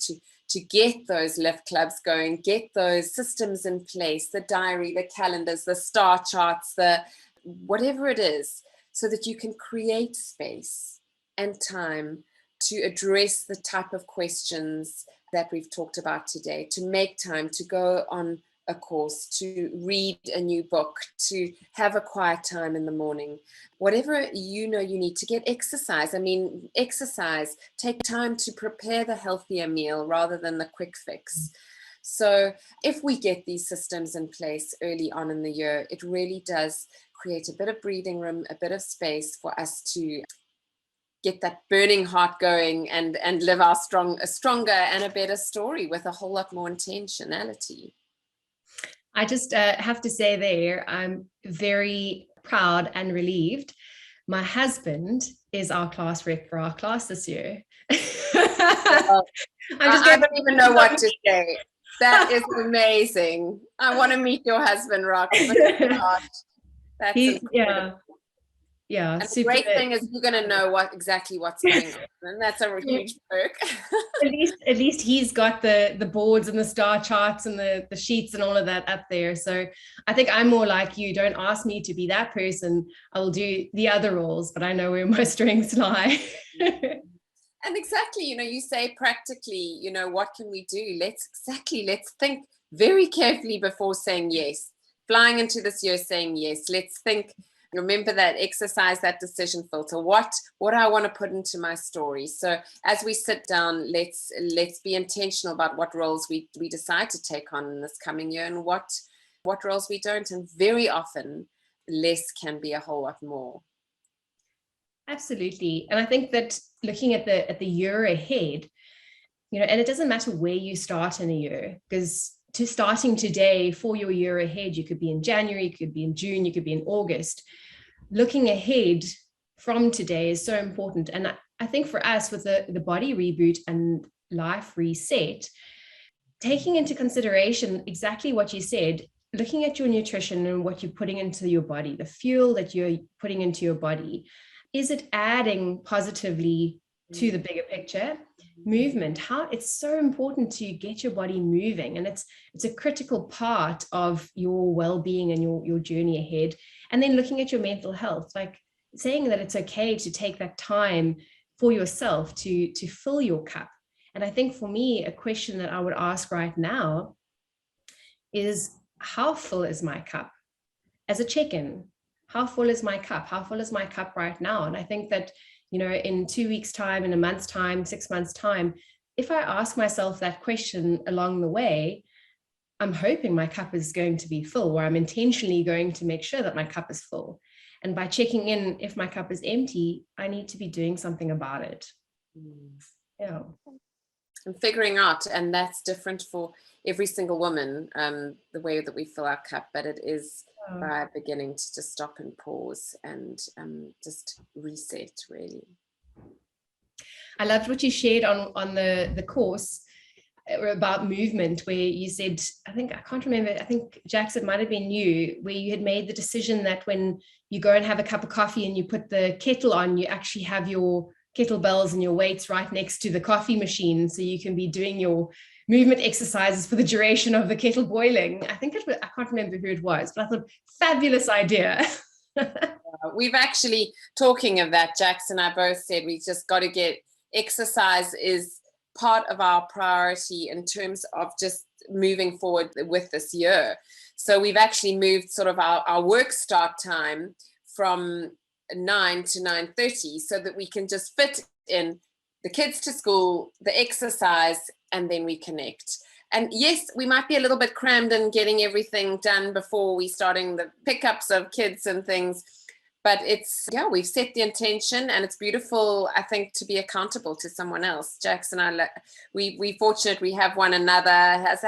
to get those lift clubs going, get those systems in place, the diary, the calendars, the star charts, the whatever it is, so that you can create space and time to address the type of questions that we've talked about today, to make time to go on a course, to read a new book, to have a quiet time in the morning, whatever you need to get exercise. Exercise, take time to prepare the healthier meal rather than the quick fix. So if we get these systems in place early on in the year, it really does create a bit of breathing room, a bit of space for us to get that burning heart going and live a stronger and a better story with a whole lot more intentionality. I just have to say there, I'm very proud and relieved. My husband is our class rep for our class this year. I don't even know what to say. That is amazing. I want to meet your husband, Roxy. That's incredible. Yeah. And the great thing is you're going to know exactly what's going on, and that's a huge perk. At least he's got the boards and the star charts and the sheets and all of that up there. So I think I'm more like you. Don't ask me to be that person. I will do the other roles, but I know where my strengths lie. And exactly, you say practically, what can we do? Let's think very carefully before saying yes. Flying into this year saying yes. Let's think. Remember that exercise, that decision filter. What do I want to put into my story? So as we sit down, let's be intentional about what roles we decide to take on in this coming year, and what roles we don't. And very often, less can be a whole lot more. Absolutely. And I think that looking at the year ahead, and it doesn't matter where you start in a year, because starting today for your year ahead, you could be in January, you could be in June, you could be in August. Looking ahead from today is so important. And I think for us, with the body reboot and life reset, taking into consideration exactly what you said, looking at your nutrition and what you're putting into your body, the fuel that you're putting into your body, is it adding positively to the bigger picture? movement, how it's so important to get your body moving, and it's a critical part of your well-being and your journey ahead. And then looking at your mental health, like saying that it's okay to take that time for yourself to fill your cup. And I think for me, a question that I would ask right now is, how full is my cup? As a check-in, how full is my cup? How full is my cup right now? And I think that, you know, in 2 weeks' time, in a month's time, 6 months' time, if I ask myself that question along the way, I'm hoping my cup is going to be full, or I'm intentionally going to make sure that my cup is full. And by checking in, if my cup is empty, I need to be doing something about it. Yeah. And figuring out, and that's different for every single woman, the way that we fill our cup, but it is by beginning to just stop and pause and just reset, really. I loved what you shared on the course about movement, where you said, I can't remember, I think Jax, it might have been you, where you had made the decision that when you go and have a cup of coffee and you put the kettle on, you actually have your kettlebells and your weights right next to the coffee machine, so you can be doing your movement exercises for the duration of the kettle boiling. I can't remember who it was, but I thought, fabulous idea. We've actually, talking of that, Jax and I both said we just got to get exercise is part of our priority in terms of just moving forward with this year. So we've actually moved sort of our work start time from 9 to 9:30 so that we can just fit in the kids to school, the exercise, and then we connect. And yes, we might be a little bit crammed in getting everything done before we starting the pickups of kids and things. But it's, we've set the intention, and it's beautiful, I think, to be accountable to someone else. Jax and I, we fortunate we have one another. Has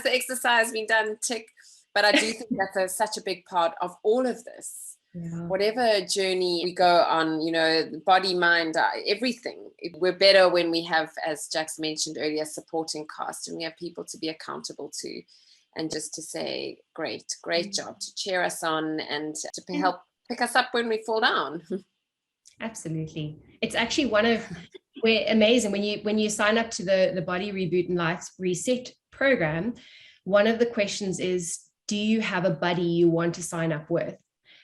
the exercise been done? Tick. But I do think that's such a big part of all of this. Yeah. Whatever journey we go on, you know, body, mind, everything. We're better when we have, as Jax mentioned earlier, supporting cast, and we have people to be accountable to, and just to say, great job, to cheer us on and to help pick us up when we fall down. Absolutely. It's actually we're amazing when you sign up to the Body Reboot and Life Reset program. One of the questions is, do you have a buddy you want to sign up with?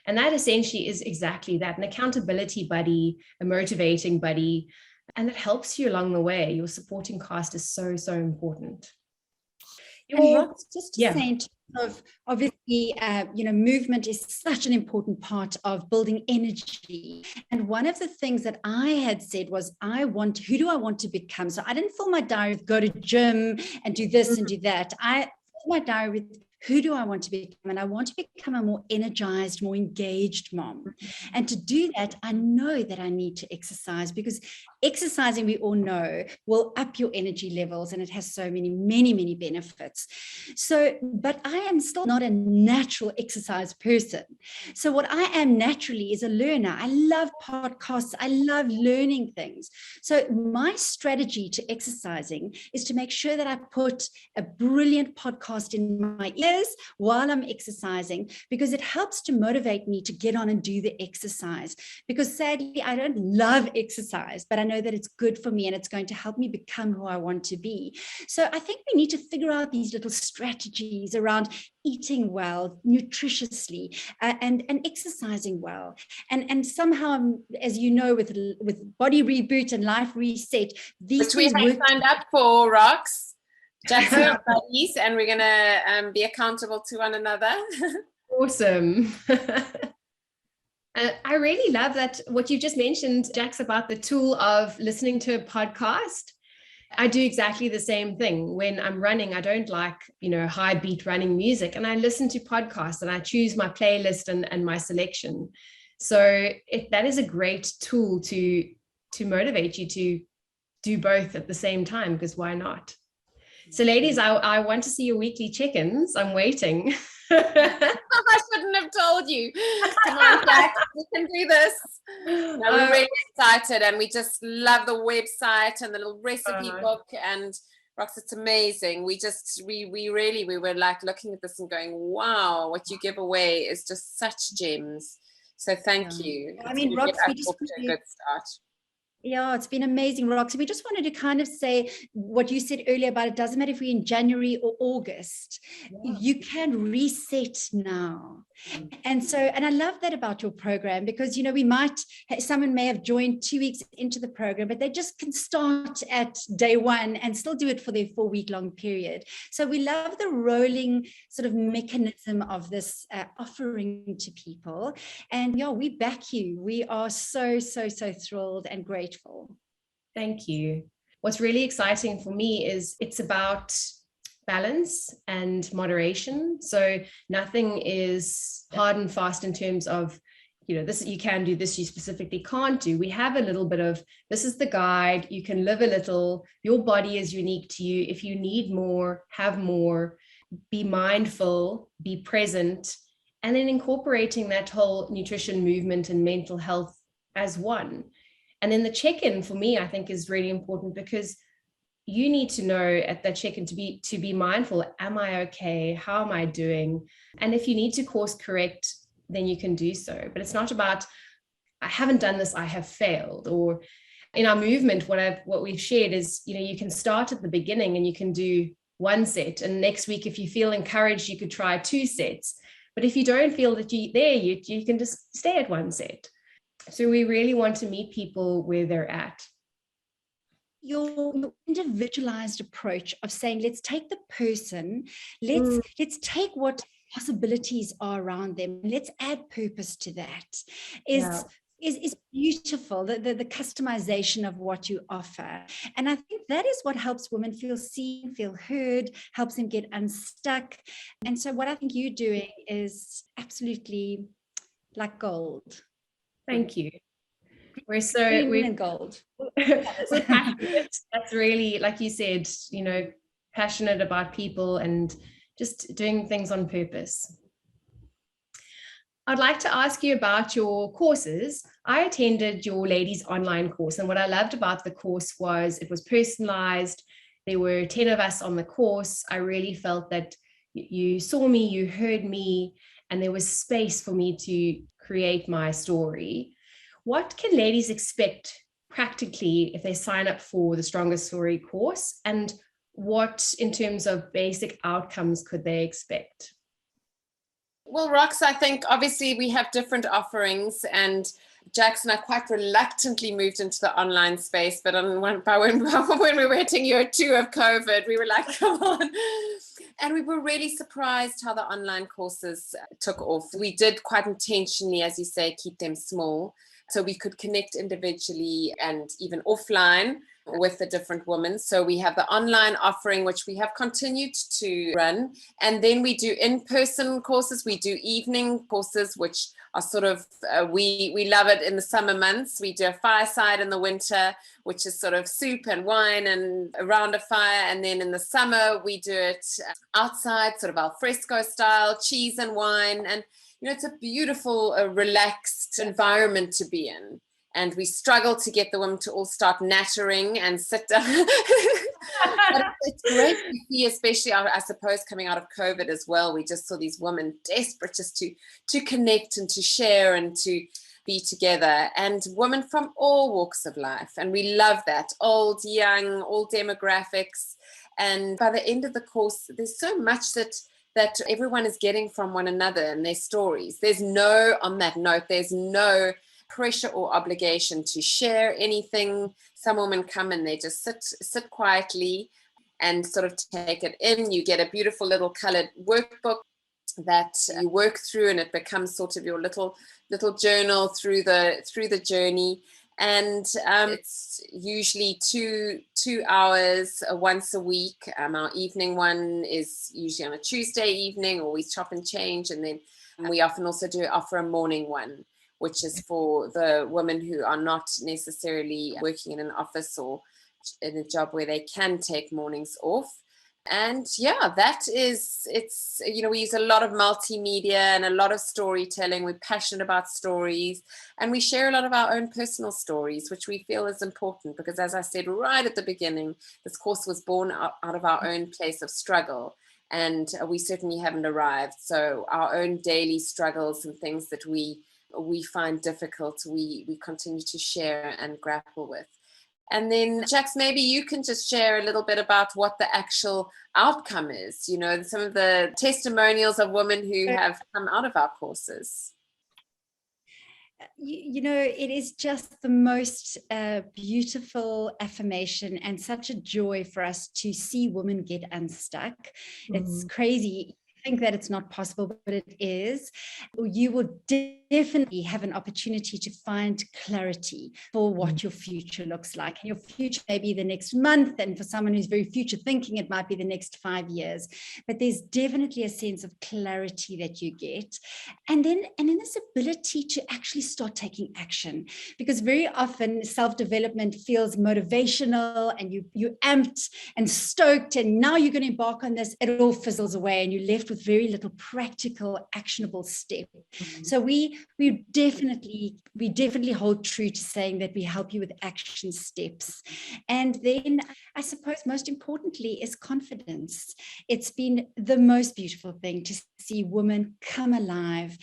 And that essentially is exactly that, an accountability buddy, a motivating buddy, and it helps you along the way. Your supporting cast is so, so important. Just to say, in terms of, obviously, movement is such an important part of building energy. And one of the things that I had said was, who do I want to become? So I didn't fill my diary with go to gym and do this and do that. I filled my diary with, who do I want to become? And I want to become a more energized, more engaged mom. And to do that, I know that I need to exercise, because exercising, we all know, will up your energy levels, and it has so many, many, many benefits. So, but I am still not a natural exercise person. So what I am naturally is a learner. I love podcasts. I love learning things. So my strategy to exercising is to make sure that I put a brilliant podcast in my ears while I'm exercising, because it helps to motivate me to get on and do the exercise. Because sadly, I don't love exercise, but I know that it's good for me and it's going to help me become who I want to be. So I think we need to figure out these little strategies around eating well, nutritiously, and exercising well. And somehow, as you know, with Body Reboot and Life Reset, these which we have signed up for, Rox. Jax and our buddies, and we're going to be accountable to one another. Awesome. I really love that, what you just mentioned, Jax, about the tool of listening to a podcast. I do exactly the same thing. When I'm running, I don't like, high beat running music, and I listen to podcasts and I choose my playlist and my selection. So that is a great tool to motivate you to do both at the same time, because why not? So ladies, I want to see your weekly check-ins. I'm waiting. I shouldn't have told you. Come on, Jax, we can do this. No, we're really excited, and we just love the website and the little recipe book. And Rox, it's amazing. We were like looking at this and going, wow, what you give away is just such gems. So thank you. I mean, Rox, we just a good start. Yeah, it's been amazing, Roxy. We just wanted to kind of say what you said earlier about it doesn't matter if we're in January or August, you can reset now. And so, and I love that about your program, because, you know, someone may have joined 2 weeks into the program, but they just can start at day one and still do it for their 4-week-long period. So we love the rolling sort of mechanism of this offering to people. And yeah, we back you. We are so thrilled and grateful. Thank you. What's really exciting for me is it's about balance and moderation. So nothing is hard and fast in terms of, you know, this you can do, this you specifically can't do. We have a little bit of, this is the guide, you can live a little, your body is unique to you. If you need more, have more, be mindful, be present, and then incorporating that whole nutrition movement and mental health as one. And then the check-in for me, I think, is really important, because you need to know at that check-in to be mindful. Am I okay? How am I doing? And if you need to course correct, then you can do so. But it's not about, I haven't done this, I have failed. Or in our movement, what we've shared is, you know, you can start at the beginning and you can do 1 set. And next week, if you feel encouraged, you could try 2 sets. But if you don't feel that you're there, you can just stay at 1 set. So we really want to meet people where they're at. Your individualized approach of saying, let's take the person, let's take what possibilities are around them, let's add purpose to that, is beautiful. The customization of what you offer. And I think that is what helps women feel seen, feel heard, helps them get unstuck. And so what I think you're doing is absolutely like gold. Thank you. We're gold. We're passionate. That's really, like you said, you know, passionate about people and just doing things on purpose. I'd like to ask you about your courses. I attended your ladies online course, and what I loved about the course was it was personalized. There were 10 of us on the course. I really felt that you saw me, you heard me, and there was space for me to create my story. What can ladies expect practically if they sign up for the Strongest Story course, and what in terms of basic outcomes could they expect? Well, Rox, I think obviously we have different offerings, and Jax and I quite reluctantly moved into the online space, but when we were hitting year 2 of COVID, we were like, come on. And we were really surprised how the online courses took off. We did quite intentionally, as you say, keep them small, so we could connect individually and even offline with the different women. So we have the online offering, which we have continued to run. And then we do in-person courses. We do evening courses, which are sort of, we love it in the summer months. We do a fireside in the winter, which is sort of soup and wine and around a fire. And then in the summer, we do it outside, sort of al fresco style, cheese and wine. And you know, it's a beautiful, relaxed environment to be in. And we struggle to get the women to all start nattering and sit down. But it's great to see, especially, I suppose, coming out of COVID as well. We just saw these women desperate just to connect and to share and to be together. And women from all walks of life. And we love that. Old, young, all demographics. And by the end of the course, there's so much that everyone is getting from one another and their stories. There's no pressure or obligation to share anything. Some women come and they just sit quietly and sort of take it in. You get a beautiful little colored workbook that you work through, and it becomes sort of your little journal through the journey. And it's usually two hours once a week. Our evening one is usually on a Tuesday evening, or we chop and change. And then we often also offer a morning one, which is for the women who are not necessarily working in an office or in a job where they can take mornings off. And yeah, it's, you know, we use a lot of multimedia and a lot of storytelling. We're passionate about stories, and we share a lot of our own personal stories, which we feel is important because, as I said right at the beginning, this course was born out of our own place of struggle, and we certainly haven't arrived. So our own daily struggles and things that we we find difficult, we continue to share and grapple with. And then, Jax, maybe you can just share a little bit about what the actual outcome is, you know, some of the testimonials of women who have come out of our courses. You know, it is just the most beautiful affirmation and such a joy for us to see women get unstuck. It's crazy. Think that it's not possible, but it is. You will definitely have an opportunity to find clarity for what your future looks like. And your future may be the next month, and for someone who's very future thinking, it might be the next 5 years. But there's definitely a sense of clarity that you get. And then this ability to actually start taking action, because very often self-development feels motivational and you amped and stoked, and now you're going to embark on this. It all fizzles away and you're left with very little practical, actionable step. So we definitely hold true to saying that we help you with action steps. And then I suppose most importantly is confidence. It's been the most beautiful thing to see women come alive,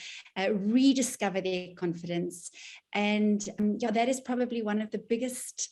rediscover their confidence. And that is probably one of the biggest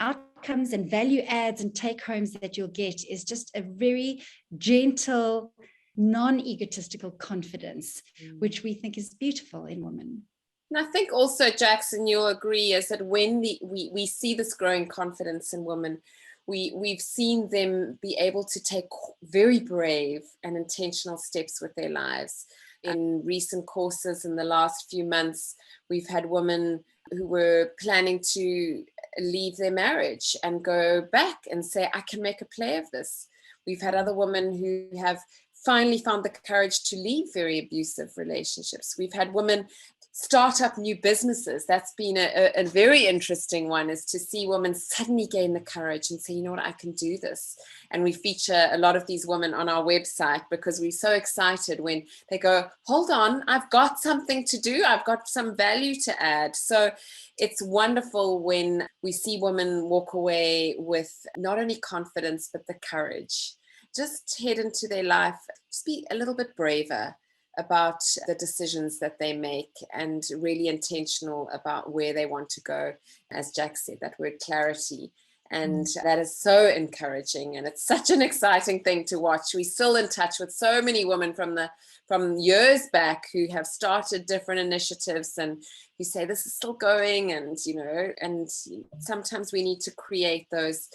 outcomes and value adds and take homes that you'll get, is just a very gentle, non-egotistical confidence, which we think is beautiful in women. And I think also, Jackson, you'll agree, is that when we see this growing confidence in women, we've seen them be able to take very brave and intentional steps with their lives. In recent courses in the last few months, we've had women who were planning to leave their marriage and go back and say, I can make a play of this. We've had other women who have finally found the courage to leave very abusive relationships. We've had women start up new businesses. That's been a very interesting one, is to see women suddenly gain the courage and say, you know what, I can do this. And we feature a lot of these women on our website because we're so excited when they go, hold on, I've got something to do. I've got some value to add. So it's wonderful when we see women walk away with not only confidence, but the courage. Just head into their life, just be a little bit braver about the decisions that they make and really intentional about where they want to go. As Jack said, that word clarity. And that is so encouraging, and it's such an exciting thing to watch. We're still in touch with so many women from years back who have started different initiatives and who say this is still going, and and sometimes we need to create those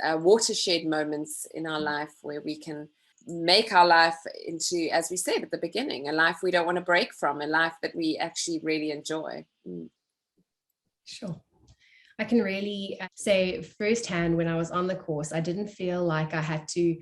watershed moments in our life where we can make our life into, as we said at the beginning, a life we don't want to break from, a life that we actually really enjoy. Sure. I can really say firsthand, when I was on the course, I didn't feel like I had to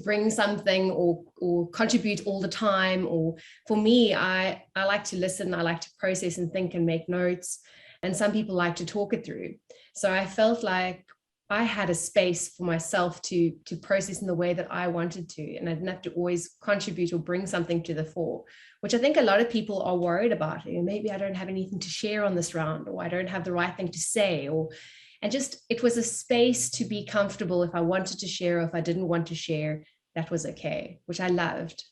bring something or contribute all the time. Or for me, I like to listen, I like to process and think and make notes. And some people like to talk it through. So I felt like I had a space for myself to process in the way that I wanted to. And I didn't have to always contribute or bring something to the fore, which I think a lot of people are worried about. Maybe I don't have anything to share on this round, or I don't have the right thing to say, and just, it was a space to be comfortable. If I wanted to share, or if I didn't want to share, that was okay, which I loved.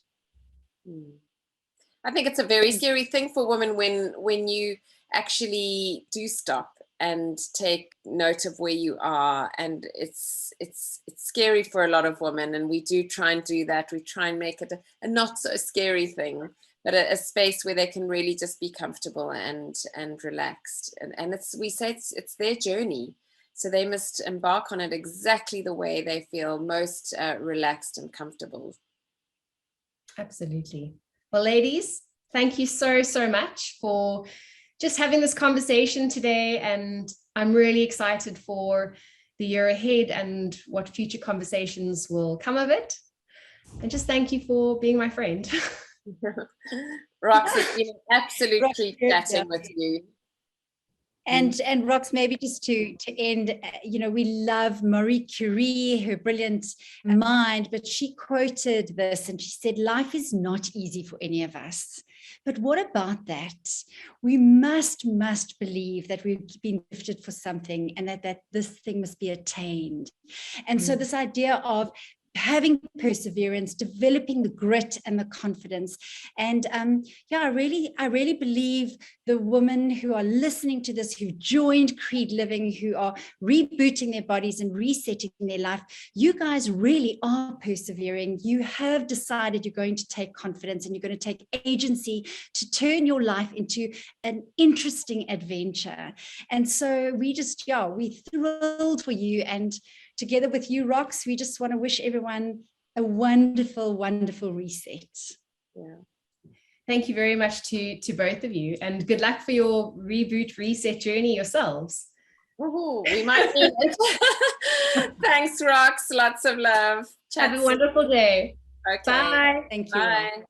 I think it's a very scary thing for women when you actually do stop and take note of where you are, and it's scary for a lot of women, and we do try and do that. We try and make it a not so scary thing, but a space where they can really just be comfortable and relaxed, and it's their journey, so they must embark on it exactly the way they feel most relaxed and comfortable. Absolutely. Well, ladies, thank you so much for just having this conversation today, and I'm really excited for the year ahead and what future conversations will come of it. And just thank you for being my friend. Roxy, it's been an absolute treat chatting with you. And Rox, maybe just to end, we love Marie Curie, her brilliant mind, but she quoted this and she said, life is not easy for any of us. But what about that? We must believe that we've been gifted for something, and that this thing must be attained. And so this idea of having perseverance, developing the grit and the confidence. And I really believe the women who are listening to this, who joined Creed Living, who are rebooting their bodies and resetting their life, you guys really are persevering. You have decided you're going to take confidence and you're going to take agency to turn your life into an interesting adventure. And so we're thrilled for you. And together with you, Rox, we just want to wish everyone a wonderful, wonderful reset. Yeah. Thank you very much to both of you, and good luck for your reboot reset journey yourselves. Woohoo, we might need it. Thanks, Rox. Lots of love. Have a wonderful day. Okay. Bye. Thank you. Bye.